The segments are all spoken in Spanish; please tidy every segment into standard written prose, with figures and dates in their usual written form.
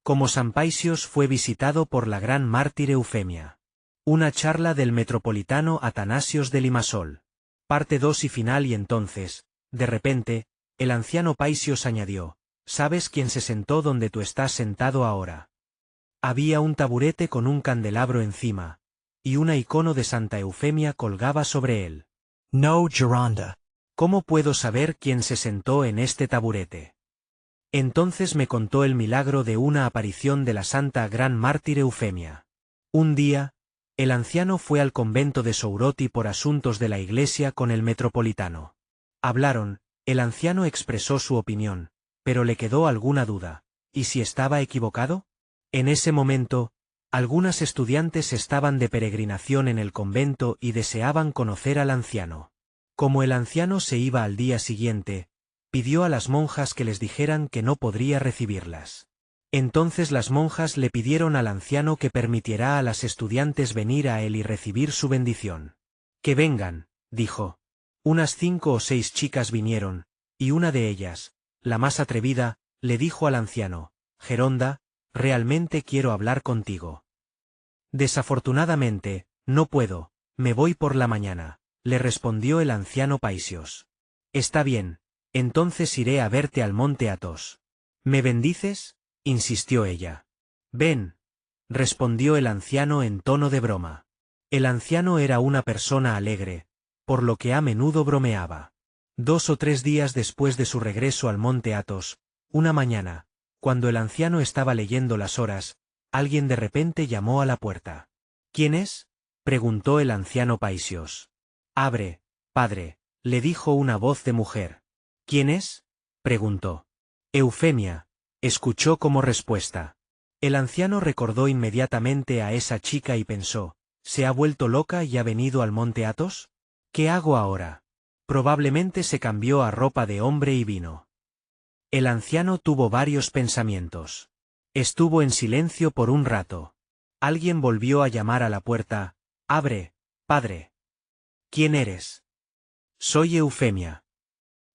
Como San Paisios fue visitado por la gran mártir Eufemia. Una charla del metropolitano Atanasios de Limasol. Parte 2 y final. Y entonces, de repente, el anciano Paisios añadió, ¿sabes quién se sentó donde tú estás sentado ahora? Había un taburete con un candelabro encima, y una icono de Santa Eufemia colgaba sobre él. No, Geronda. ¿Cómo puedo saber quién se sentó en este taburete? Entonces me contó el milagro de una aparición de la santa gran mártir Eufemia. Un día, el anciano fue al convento de Souroti por asuntos de la iglesia con el metropolitano. Hablaron, el anciano expresó su opinión, pero le quedó alguna duda. ¿Y si estaba equivocado? En ese momento, algunas estudiantes estaban de peregrinación en el convento y deseaban conocer al anciano. Como el anciano se iba al día siguiente, pidió a las monjas que les dijeran que no podría recibirlas. Entonces las monjas le pidieron al anciano que permitiera a las estudiantes venir a él y recibir su bendición. Que vengan, dijo. Unas 5 o 6 chicas vinieron, y una de ellas, la más atrevida, le dijo al anciano, Geronda, realmente quiero hablar contigo. Desafortunadamente, no puedo, me voy por la mañana, le respondió el anciano Paisios. Está bien, entonces iré a verte al monte Athos. ¿Me bendices? Insistió ella. Ven, respondió el anciano en tono de broma. El anciano era una persona alegre, por lo que a menudo bromeaba. 2 o 3 días después de su regreso al monte Athos, una mañana, cuando el anciano estaba leyendo las horas, alguien de repente llamó a la puerta. ¿Quién es? Preguntó el anciano Paisios. Abre, padre, le dijo una voz de mujer. ¿Quién es? Preguntó. Eufemia, escuchó como respuesta. El anciano recordó inmediatamente a esa chica y pensó, ¿se ha vuelto loca y ha venido al monte Athos? ¿Qué hago ahora? Probablemente se cambió a ropa de hombre y vino. El anciano tuvo varios pensamientos. Estuvo en silencio por un rato. Alguien volvió a llamar a la puerta. Abre, padre. ¿Quién eres? Soy Eufemia.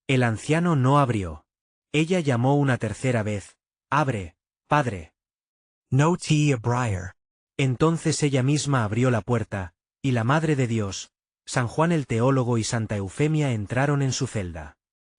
El anciano no abrió. Ella llamó una tercera vez. Abre, padre. No te abrir. Entonces ella misma abrió la puerta, y la Madre de Dios, San Juan el teólogo y Santa Eufemia entraron en su celda.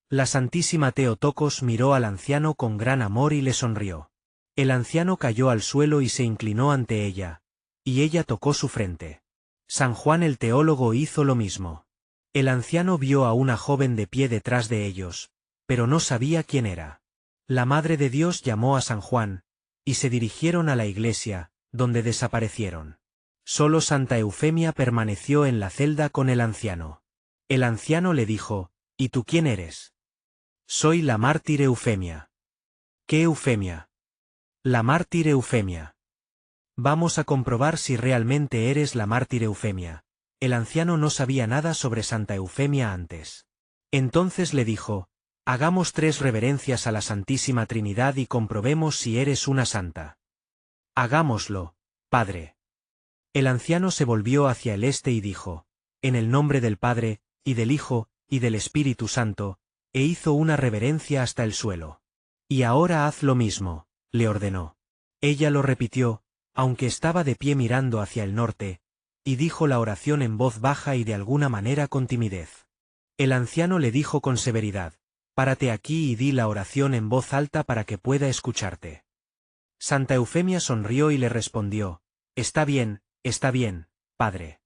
La Santísima Theotokos miró al anciano con gran amor y le sonrió. El anciano cayó al suelo y se inclinó ante ella, y ella tocó su frente. San Juan el teólogo hizo lo mismo. El anciano vio a una joven de pie detrás de ellos, pero no sabía quién era. La Madre de Dios llamó a San Juan, y se dirigieron a la iglesia, donde desaparecieron. Solo Santa Eufemia permaneció en la celda con el anciano. El anciano le dijo, ¿y tú quién eres? Soy la mártir Eufemia. ¿Qué Eufemia? La mártir Eufemia. Vamos a comprobar si realmente eres la mártir Eufemia. El anciano no sabía nada sobre Santa Eufemia antes. Entonces le dijo, hagamos 3 reverencias a la Santísima Trinidad y comprobemos si eres una santa. Hagámoslo, padre. El anciano se volvió hacia el este y dijo, en el nombre del Padre, y del Hijo, y del Espíritu Santo, e hizo una reverencia hasta el suelo. Y ahora haz lo mismo, le ordenó. Ella lo repitió, aunque estaba de pie mirando hacia el norte, y dijo la oración en voz baja y de alguna manera con timidez. El anciano le dijo con severidad, párate aquí y di la oración en voz alta para que pueda escucharte. Santa Eufemia sonrió y le respondió, está bien, padre.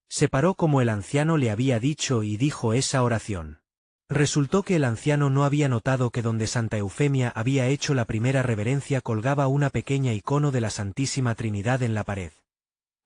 Se paró como el anciano le había dicho y dijo esa oración. Resultó que el anciano no había notado que donde Santa Eufemia había hecho la primera reverencia colgaba una pequeña icono de la Santísima Trinidad en la pared.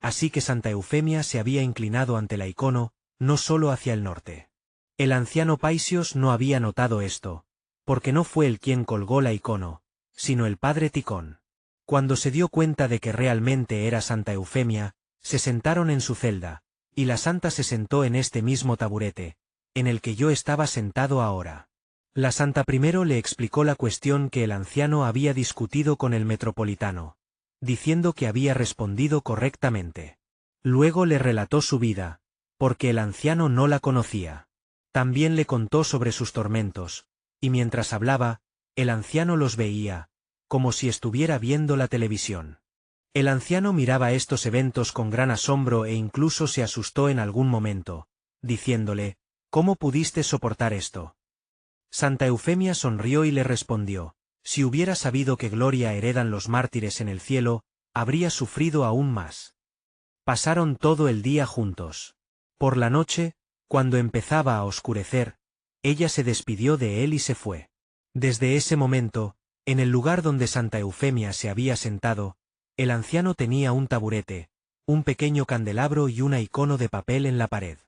Así que Santa Eufemia se había inclinado ante la icono, no solo hacia el norte. El anciano Paisios no había notado esto, porque no fue él quien colgó la icono, sino el padre Ticón. Cuando se dio cuenta de que realmente era Santa Eufemia, se sentaron en su celda, y la santa se sentó en este mismo taburete, en el que yo estaba sentado ahora. La santa primero le explicó la cuestión que el anciano había discutido con el metropolitano, diciendo que había respondido correctamente. Luego le relató su vida, porque el anciano no la conocía. También le contó sobre sus tormentos, y mientras hablaba, el anciano los veía, como si estuviera viendo la televisión. El anciano miraba estos eventos con gran asombro e incluso se asustó en algún momento, diciéndole, ¿cómo pudiste soportar esto? Santa Eufemia sonrió y le respondió, si hubiera sabido qué gloria heredan los mártires en el cielo, habría sufrido aún más. Pasaron todo el día juntos. Por la noche, cuando empezaba a oscurecer, ella se despidió de él y se fue. Desde ese momento, en el lugar donde Santa Eufemia se había sentado, el anciano tenía un taburete, un pequeño candelabro y un icono de papel en la pared.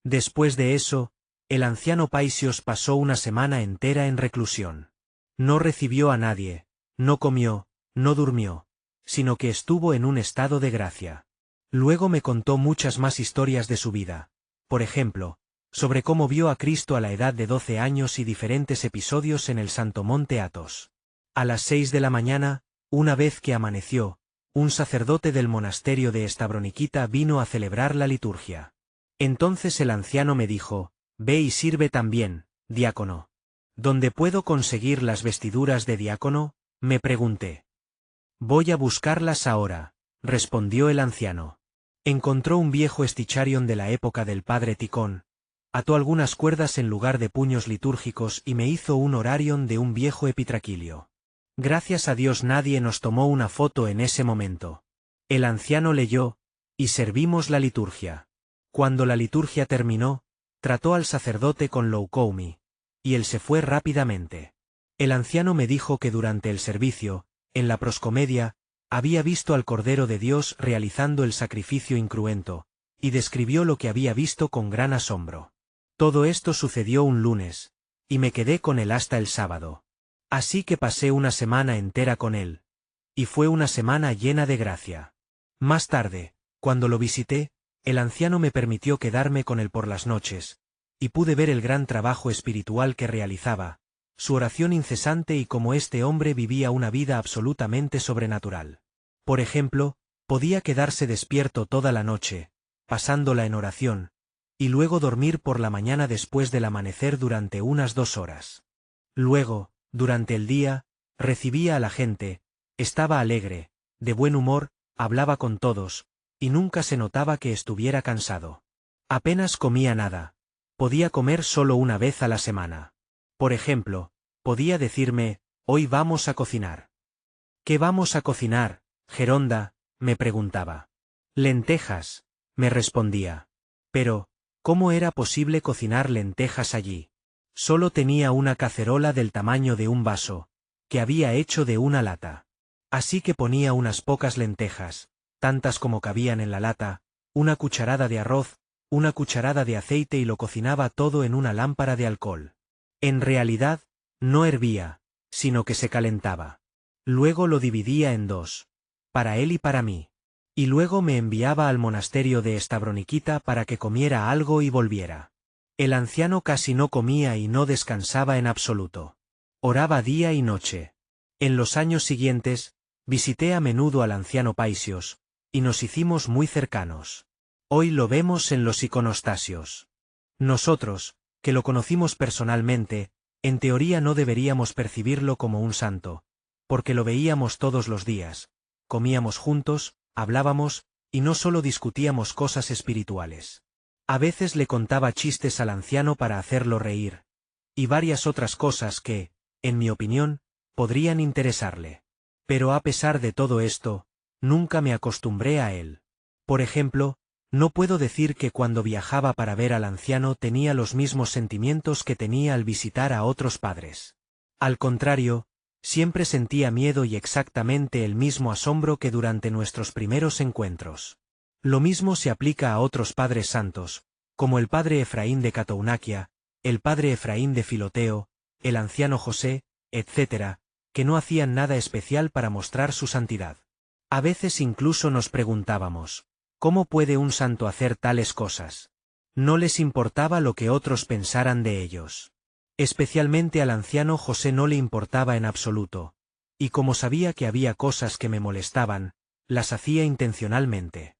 Después de eso, el anciano Paisios pasó una semana entera en reclusión. No recibió a nadie, no comió, no durmió, sino que estuvo en un estado de gracia. Luego me contó muchas más historias de su vida, por ejemplo, sobre cómo vio a Cristo a la edad de 12 años y diferentes episodios en el Santo Monte Athos. A las 6 de la mañana, una vez que amaneció, un sacerdote del monasterio de Stavronikita vino a celebrar la liturgia. Entonces el anciano me dijo, ve y sirve también, diácono. ¿Dónde puedo conseguir las vestiduras de diácono? Me pregunté. Voy a buscarlas ahora, respondió el anciano. Encontró un viejo esticharion de la época del padre Ticón, ató algunas cuerdas en lugar de puños litúrgicos y me hizo un horarion de un viejo epitraquilio. Gracias a Dios nadie nos tomó una foto en ese momento. El anciano leyó, y servimos la liturgia. Cuando la liturgia terminó, trató al sacerdote con loukoumi, y él se fue rápidamente. El anciano me dijo que durante el servicio, en la proscomedia, había visto al Cordero de Dios realizando el sacrificio incruento, y describió lo que había visto con gran asombro. Todo esto sucedió un lunes, y me quedé con él hasta el sábado. Así que pasé una semana entera con él. Y fue una semana llena de gracia. Más tarde, cuando lo visité, el anciano me permitió quedarme con él por las noches, y pude ver el gran trabajo espiritual que realizaba, su oración incesante y cómo este hombre vivía una vida absolutamente sobrenatural. Por ejemplo, podía quedarse despierto toda la noche, pasándola en oración, y luego dormir por la mañana después del amanecer durante unas 2 horas. Luego, durante el día, recibía a la gente, estaba alegre, de buen humor, hablaba con todos, y nunca se notaba que estuviera cansado. Apenas comía nada. Podía comer solo una vez a la semana. Por ejemplo, podía decirme, hoy vamos a cocinar. ¿Qué vamos a cocinar, Geronda?, me preguntaba. Lentejas, me respondía. Pero, ¿cómo era posible cocinar lentejas allí? Solo tenía una cacerola del tamaño de un vaso, que había hecho de una lata. Así que ponía unas pocas lentejas, tantas como cabían en la lata, una cucharada de arroz, una cucharada de aceite y lo cocinaba todo en una lámpara de alcohol. En realidad, no hervía, sino que se calentaba. Luego lo dividía en 2, para él y para mí. Y luego me enviaba al monasterio de Stavronikita para que comiera algo y volviera. El anciano casi no comía y no descansaba en absoluto. Oraba día y noche. En los años siguientes, visité a menudo al anciano Paisios, y nos hicimos muy cercanos. Hoy lo vemos en los iconostasios. Nosotros, que lo conocimos personalmente, en teoría no deberíamos percibirlo como un santo, porque lo veíamos todos los días, comíamos juntos, hablábamos, y no solo discutíamos cosas espirituales. A veces le contaba chistes al anciano para hacerlo reír, y varias otras cosas que, en mi opinión, podrían interesarle. Pero a pesar de todo esto, nunca me acostumbré a él. Por ejemplo, no puedo decir que cuando viajaba para ver al anciano tenía los mismos sentimientos que tenía al visitar a otros padres. Al contrario, siempre sentía miedo y exactamente el mismo asombro que durante nuestros primeros encuentros. Lo mismo se aplica a otros padres santos, como el padre Efraín de Catounaquia, el padre Efraín de Filoteo, el anciano José, etc., que no hacían nada especial para mostrar su santidad. A veces incluso nos preguntábamos, ¿cómo puede un santo hacer tales cosas? No les importaba lo que otros pensaran de ellos. Especialmente al anciano José no le importaba en absoluto, y como sabía que había cosas que me molestaban, las hacía intencionalmente.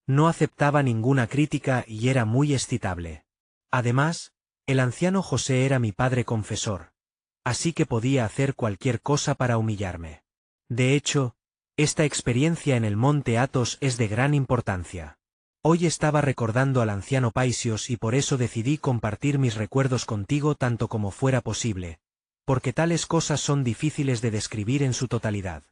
No aceptaba ninguna crítica y era muy excitable. Además, el anciano José era mi padre confesor, así que podía hacer cualquier cosa para humillarme. De hecho, esta experiencia en el monte Athos es de gran importancia. Hoy estaba recordando al anciano Paisios y por eso decidí compartir mis recuerdos contigo tanto como fuera posible, porque tales cosas son difíciles de describir en su totalidad.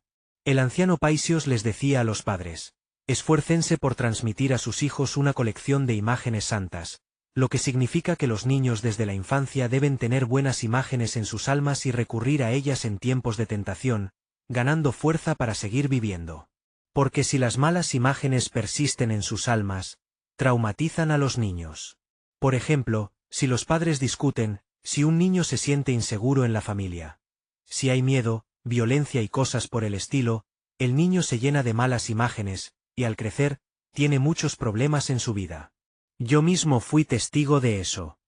El anciano Paisios les decía a los padres: esfuércense por transmitir a sus hijos una colección de imágenes santas, lo que significa que los niños desde la infancia deben tener buenas imágenes en sus almas y recurrir a ellas en tiempos de tentación, ganando fuerza para seguir viviendo. Porque si las malas imágenes persisten en sus almas, traumatizan a los niños. Por ejemplo, si los padres discuten, si un niño se siente inseguro en la familia, si hay miedo, violencia y cosas por el estilo, el niño se llena de malas imágenes, y al crecer, tiene muchos problemas en su vida. Yo mismo fui testigo de eso.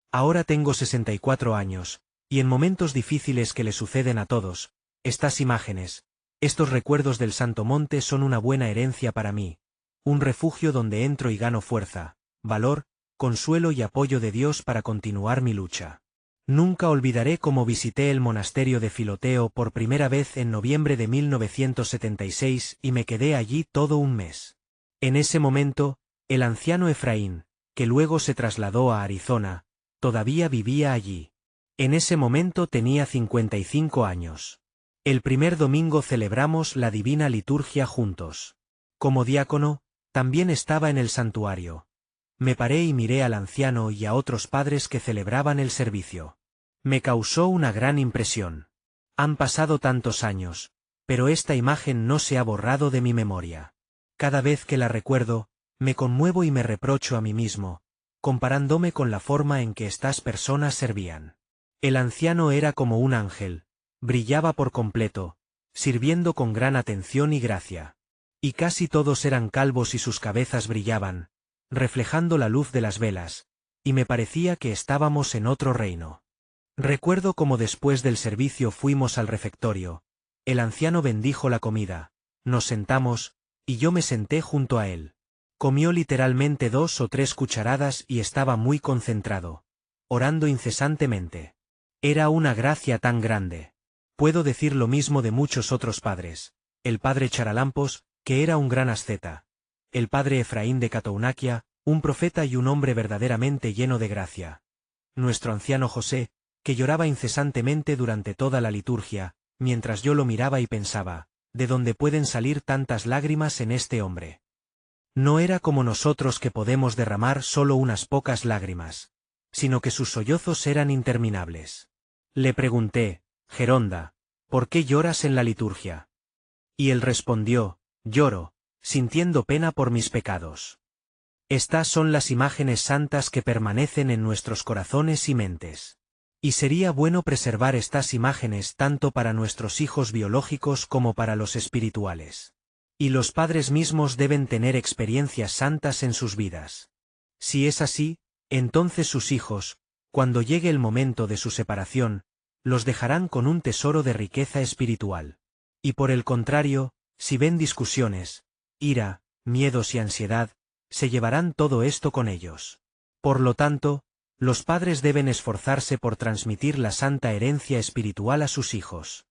Ahora tengo 64 años, y en momentos difíciles que le suceden a todos, estas imágenes, estos recuerdos del Santo Monte son una buena herencia para mí, un refugio donde entro y gano fuerza, valor, consuelo y apoyo de Dios para continuar mi lucha. Nunca olvidaré cómo visité el monasterio de Filoteo por primera vez en noviembre de 1976 y me quedé allí todo un mes. En ese momento, el anciano Efraín, que luego se trasladó a Arizona, todavía vivía allí. En ese momento tenía 55 años. El primer domingo celebramos la Divina Liturgia juntos. Como diácono, también estaba en el santuario. Me paré y miré al anciano y a otros padres que celebraban el servicio. Me causó una gran impresión. Han pasado tantos años, pero esta imagen no se ha borrado de mi memoria. Cada vez que la recuerdo, me conmuevo y me reprocho a mí mismo, comparándome con la forma en que estas personas servían. El anciano era como un ángel, brillaba por completo, sirviendo con gran atención y gracia. Y casi todos eran calvos y sus cabezas brillaban, reflejando la luz de las velas, y me parecía que estábamos en otro reino. Recuerdo cómo después del servicio fuimos al refectorio, el anciano bendijo la comida, nos sentamos, y yo me senté junto a él. Comió literalmente 2 o 3 cucharadas y estaba muy concentrado, orando incesantemente. Era una gracia tan grande. Puedo decir lo mismo de muchos otros padres. El padre Charalampos, que era un gran asceta. El padre Efraín de Catounaquia, un profeta y un hombre verdaderamente lleno de gracia. Nuestro anciano José, que lloraba incesantemente durante toda la liturgia, mientras yo lo miraba y pensaba, ¿de dónde pueden salir tantas lágrimas en este hombre? No era como nosotros que podemos derramar solo unas pocas lágrimas, sino que sus sollozos eran interminables. Le pregunté: Geronda, ¿por qué lloras en la liturgia? Y él respondió: lloro, sintiendo pena por mis pecados. Estas son las imágenes santas que permanecen en nuestros corazones y mentes. Y sería bueno preservar estas imágenes tanto para nuestros hijos biológicos como para los espirituales. Y los padres mismos deben tener experiencias santas en sus vidas. Si es así, entonces sus hijos, cuando llegue el momento de su separación, los dejarán con un tesoro de riqueza espiritual. Y por el contrario, si ven discusiones, ira, miedos y ansiedad, se llevarán todo esto con ellos. Por lo tanto, los padres deben esforzarse por transmitir la santa herencia espiritual a sus hijos.